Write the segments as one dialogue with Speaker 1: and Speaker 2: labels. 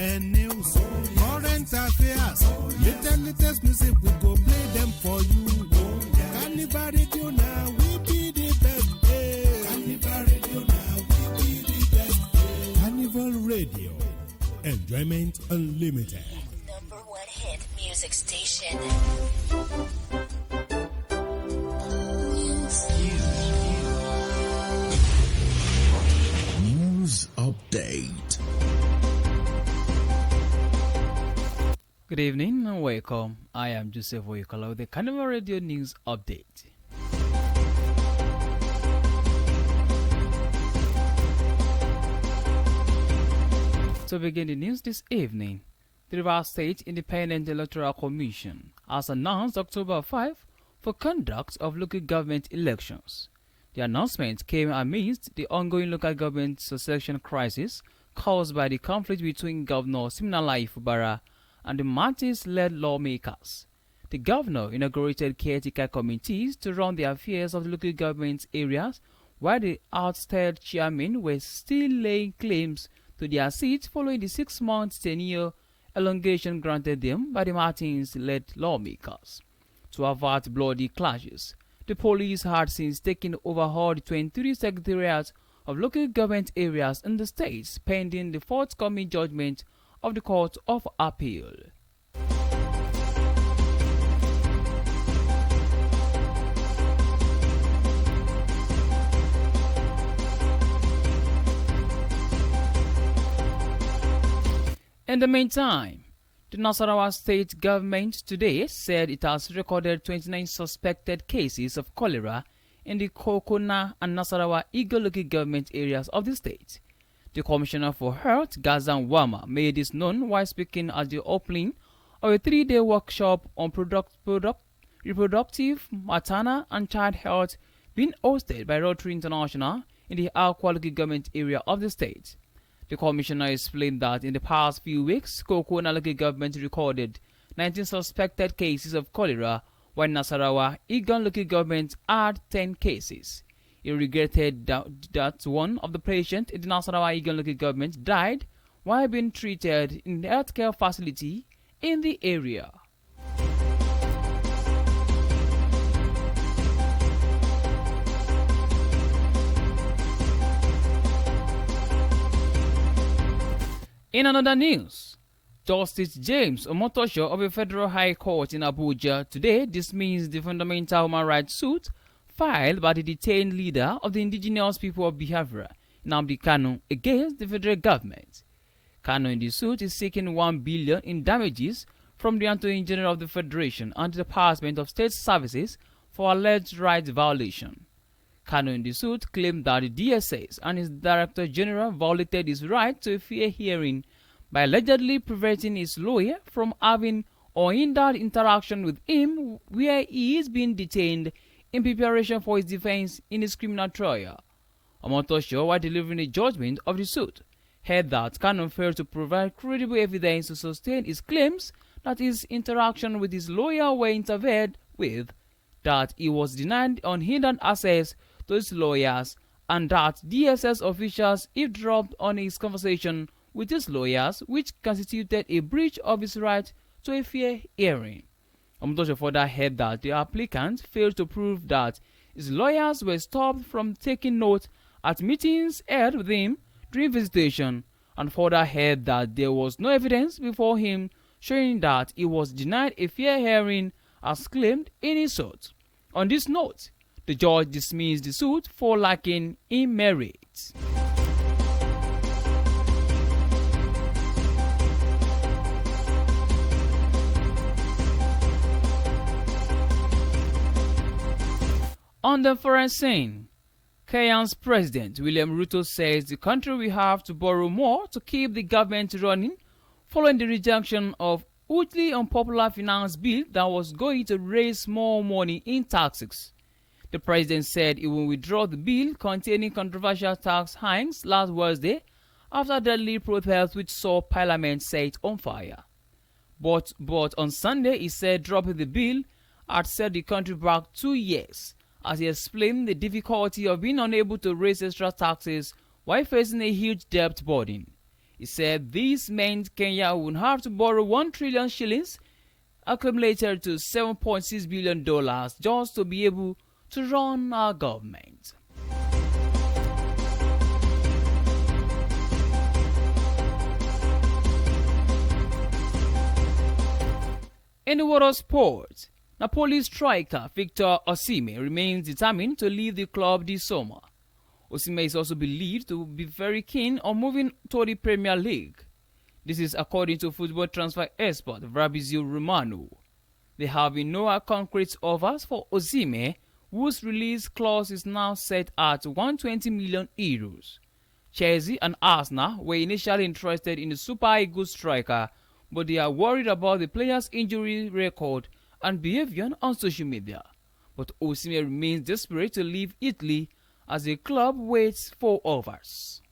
Speaker 1: and news, current affairs, latest music, we go play them for you. Carnival Radio now, we be the best. Carnival Radio now, we be the best. Carnival Radio, enjoyment unlimited.
Speaker 2: Number one hit music station.
Speaker 3: News update.
Speaker 4: Good evening and welcome. I am Joseph Oyekala with the Carnival Radio News Update. To begin the news this evening, the Oyo State Independent Electoral Commission has announced October 5 for conduct of local government elections. The announcement came amidst the ongoing local government succession crisis caused by the conflict between Governor Siminalayi Fubara and the Martins-led lawmakers. The governor inaugurated caretaker committees to run the affairs of the local government areas, while the ousted chairmen were still laying claims to their seats following the 6-month tenure elongation granted them by the Martins-led lawmakers. To avert bloody clashes, the police had since taken over all the 23 secretariats of local government areas in the states pending the forthcoming judgment of the Court of Appeal. In the meantime, the Nasarawa state government today said it has recorded 29 suspected cases of cholera in the Kokona and Nasarawa Eagle local government areas of the state. The Commissioner for Health, Gazan Wama, made this known while speaking at the opening of a 3-day workshop on reproductive, maternal and child health being hosted by Rotary International in the Akwa local government area of the state. The Commissioner explained that in the past few weeks, Kokona local government recorded 19 suspected cases of cholera, while Nasarawa Eagle local government had 10 cases. He regretted that one of the patients in the Nasarawa Eagle local government died while being treated in the healthcare facility in the area. In another news, Justice James Omotosho of the Federal High Court in Abuja today dismissed the fundamental human rights suit filed by the detained leader of the indigenous people of Biafra, Nnamdi Kanu, against the federal government. Kanu in the suit is seeking $1 billion in damages from the Attorney General of the Federation and the Department of State Services for alleged rights violation. Kanu in the suit claimed that the DSS and his Director General violated his right to a fair hearing by allegedly preventing his lawyer from having or hindered interaction with him where he is being detained in preparation for his defense in his criminal trial. Omotosho, while delivering a judgment of the suit, held that Kanu failed to provide credible evidence to sustain his claims that his interaction with his lawyer were interfered with, that he was denied unhindered access to his lawyers, and that DSS officials eavesdropped on his conversation with his lawyers, which constituted a breach of his right to a fair hearing. Omotosho further held that the applicant failed to prove that his lawyers were stopped from taking note at meetings held with him during visitation, and further held that there was no evidence before him showing that he was denied a fair hearing as claimed in his suit. On this note, the judge dismissed the suit for lacking in merit. On the foreign scene, Kenya's President William Ruto says the country will have to borrow more to keep the government running following the rejection of hugely unpopular finance bill that was going to raise more money in taxes. The president said he will withdraw the bill containing controversial tax hikes last Wednesday after deadly protests which saw Parliament set on fire. But on Sunday, he said dropping the bill had set the country back 2 years, as he explained the difficulty of being unable to raise extra taxes while facing a huge debt burden. He said this meant Kenya would have to borrow 1 trillion shillings, accumulated to $7.6 billion, just to be able to run our government. In the world of sports, Napoli striker Victor Osimhen remains determined to leave the club this summer. Osimhen is also believed to be very keen on moving to the Premier League. This is according to football transfer expert Fabrizio Romano. There have been no concrete offers for Osimhen, whose release clause is now set at €120 million. Chelsea and Arsenal were initially interested in the Super Eagles striker, but they are worried about the player's injury record and behavior on social media. But Osimhen remains desperate to leave Italy as the club waits for offers.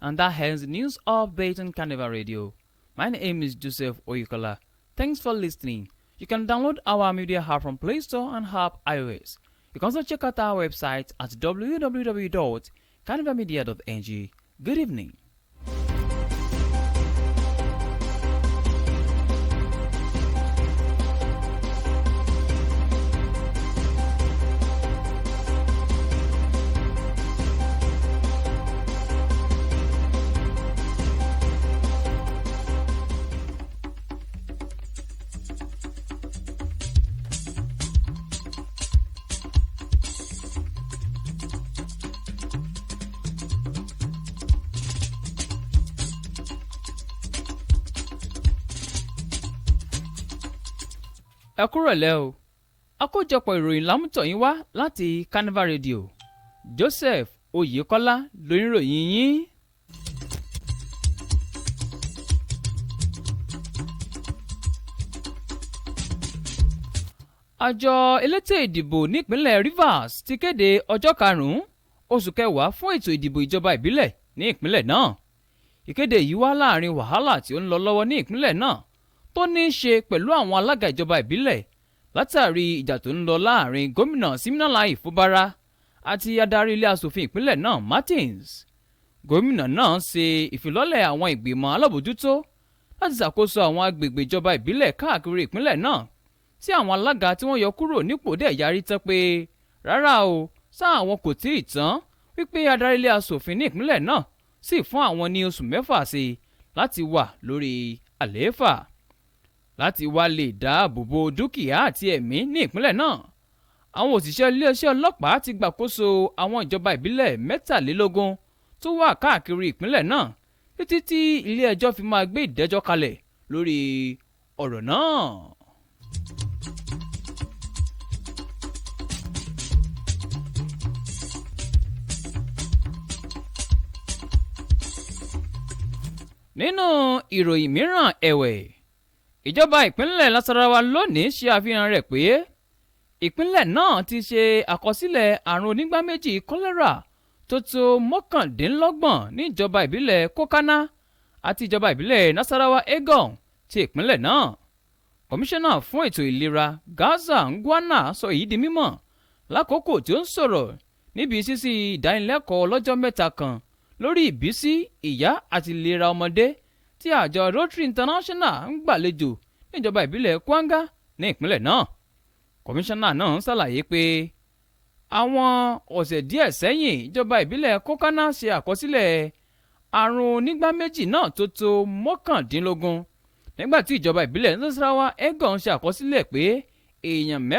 Speaker 4: And that ends the news update on Carnival Radio. My name is Joseph Oyukola. Thanks for listening. You can download our media app from Play Store and app iOS. You can also check out our website at www.carnivalmedia.ng. Good evening. Ẹ kúrọ̀lẹ́ o, àkójọpọ̀ ìròyìn lámútọ̀yìn wá láti Carnival Radio. Joseph Oyèkọ́lá lóníròyìn yín. Àjọ elétò ìdìbò nípínlẹ̀ Rivers ti kéde ọjọ́ 5 oṣù kẹwàá fún ètò ìdìbò ìjọba ìbílẹ̀ ní ìpínlẹ̀ náà. Ìkéde yìí wá láàrin wàhálà tí ó ń lọ lọ́wọ́ ní ìpínlẹ̀ náà tó ní í ṣe pẹ̀lú àwọn alága ìjọba ìbílẹ̀ látàrí ìjà tó ń lọ láàrin gómìnà Siminalayi Fubara àti adarí ilé asòfin ìpínlẹ̀ náà Martins. Gómìnà náà ṣe ìfilọ́lẹ̀ àwọn ìgbìmọ̀ alábòójútó láti ṣàkóso àwọn agbègbè ìjọba ìbílẹ̀ káàkiri ìpínlẹ̀ náà tí àwọn alága tí wọ́n yọ kúrò nípò dẹ̀ yarí tán pé rárá o, sáà àwọn kò tí ì tán wípé adarí ilé asòfin ní ìpínlẹ̀ náà sì fún àwọn ní oṣù 6 sí láti wà lórí àlééfà. Láti wá lè dáàbò bo dúkìá àti ẹ̀mí ní ìpínlẹ̀ náà, àwọn òṣìṣẹ́ iléeṣẹ́ ọlọ́pàá ti gbàkóso àwọn ìjọba ìbílẹ̀ 23 tó wà káàkiri ìpínlẹ̀ náà títí tí ilé ẹjọ́ fi máa gbé ìdájọ́ kalẹ̀ lórí ọ̀rọ̀ náà. Nínú ìròyìn mìíràn ẹ̀wẹ̀, ìjọba ìpínlẹ̀ Nasarawa lónìí ṣe àfihàn rẹ̀ pé ìpínlẹ̀ náà ti ṣe àkọsílẹ̀ àrùn onígbá méjì kọ́lẹ́rà tó tó 29 ní ìjọba ìbílẹ̀ Kokana àti ìjọba ìbílẹ̀ Nasarawa Egon ti ìpínlẹ̀ náà. Kọmíṣánná fún ètò ìlera Gaza Ngwana sọ èyí di mímọ̀ lákòókò tí ó ń sọ̀rọ̀ níbi ṣíṣí ìdánilẹ́kọ̀ọ́ ọlọ́jọ́ mẹ́ta kan lórí ìbísí, ìyá àti ìlera ọmọdé tí àjọ Rotary International ń gbàlejò níjọba ìbílẹ̀ Kwanga ní ìpínlẹ̀ náà. Kọmíṣánná náà ṣàlàyé pé àwọn ọ̀sẹ̀ díẹ̀ sẹ́yìn ìjọba ìbílẹ̀ Kokana ṣe àkọsílẹ̀ àrùn onígbá méjì náà tó tó 19 nígbà tí ìjọba ìbílẹ̀ Nasarawa Egon ṣe àkọsílẹ̀ pé èèyàn 10 ni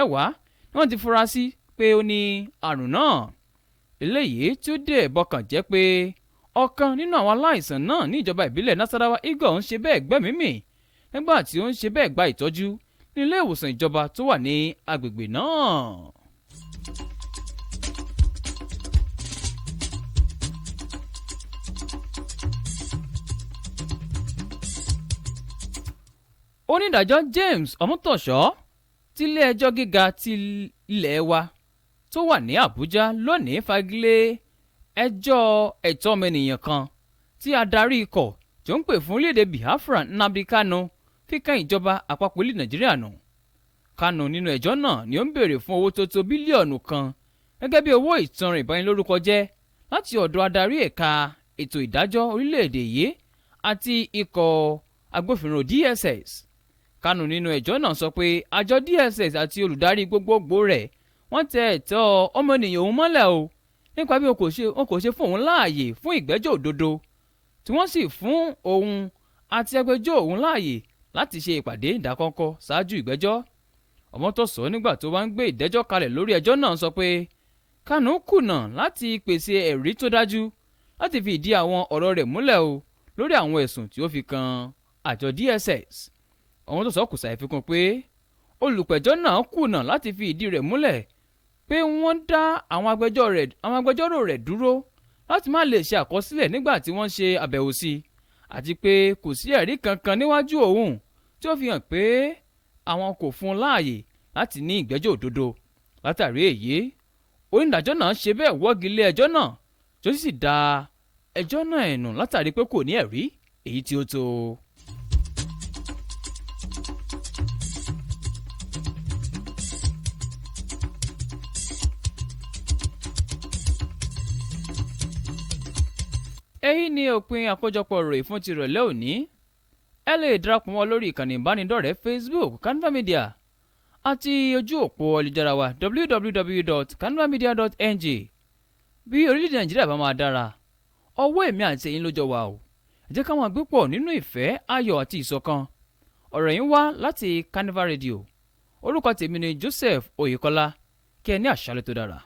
Speaker 4: wọ́n ti fura sí pé ó ní àrùn náà. Eléyìí tí ó dẹ̀ bọkàn jẹ́ pé ọ̀kan nínú àwọn aláìsàn náà ní ìjọba ìbílẹ̀ Nasarawa Egon ń ṣe bẹ́ẹ̀ gbẹ́mìí-mì nígbà tí ó ń ṣe bẹ́ẹ̀ gba ìtọ́jú ní ilé ìwòsàn ìjọba tó wà ní agbègbè náà. Onídàájọ́ James Omotosho ti ilé ẹjọ́ gíga ti ilé wa tó wà ní Àbújá lónìí fagilé ẹjọ́ ẹ̀tọ́ ọmọnìyàn kan tí adarí ikọ̀ tó ń pè fún orílẹ̀-èdè Biafra Nnamdi Kanu fi kan ìjọba àpapọ̀ ilẹ̀ Nàìjíríà nù. Kanu nínú ẹjọ́ náà ni ó ń béèrè fún owó tó tó bílíọ̀nù kan gẹ́gẹ́ bí owó ìtanràn ìbanilórúkọjẹ́ láti ọ̀dọ̀ adarí ẹ̀ka ètò ìdájọ́ orílẹ̀-èdè yìí àti ikọ̀ agbófinró DSS. Kanu nínú ẹjọ́ náà sọ pé àjọ DSS àti olùdarí gbogbogbò rẹ̀ wọ́n tẹ ẹ̀tọ́ ọmọnìyàn òun mọ́lẹ̀ o nípa bí wọn kò ṣe fún òun láàyè fún ìgbẹ́jọ́ òdodo tí wọ́n sì fún òun àti ẹgbẹ́jọ́ òun láàyè láti ṣe ìpàdé ìdákọ́ńkọ́ ṣáájú ìgbẹ́jọ́. Ọmọtọ́sọ nígbà tó wá ń gbé ìdẹ́jọ́ kalẹ̀ lórí ẹjọ́ náà sọ pé Kanu kùnà láti pèsè ẹ̀rí tó dájú láti fi ìdí àwọn ọ̀rọ̀ rẹ̀ múlẹ̀ o lórí àwọn ẹ̀sùn tí ó fi kan àjọ DSS. Ọmọtọ́sọ kò ṣàìfikún pé olùpẹ̀jọ́ náà kùnà láti fi ìdí rẹ̀ múlẹ̀ pé wọ́n dá àwọn agbẹjọ́rò rẹ̀ dúró láti má lè ṣe àkọsílẹ̀ nígbà tí wọ́n ṣe àbẹ̀wò sí i àti pé kò sí ẹ̀rí kankan níwájú òun tí ó fi hàn pé àwọn kò fún un láàyè láti ní ìgbẹ́jọ́ òdodo. Látàrí èyí onídàájọ́ náà ṣe bẹ́ẹ̀ wọ́gi lé ẹjọ́ náà tó sì dá ẹjọ́ náà nù látàrí pé kò ní ẹ̀rí èyí tí ó tó. èyí ni òpin àkójọpọ̀ ròyìn fún tìrọ̀lẹ́ òní. ẹ lè darapọ̀ mọ́ lórí ìkànnì ìbánidọ́rẹ̀ẹ́ Facebook Carnival Media àti ojú òpó ayélujára wa www.carnivalmedia.ng. bí orílẹ̀-èdè Nàìjíríà bá máa dára ọwọ́ èmi àti ẹ̀yin ló jọ wà o. ẹ jẹ́ ká máa gbé pọ̀ nínú ìfẹ́ ayọ̀ àti ìṣọ̀kan. ọ̀rọ̀ yìí wá láti Carnival Radio. orúkọ tèmi ni Joseph Oyèkọ́lá. kí ẹ ní àṣálẹ́ tó dára.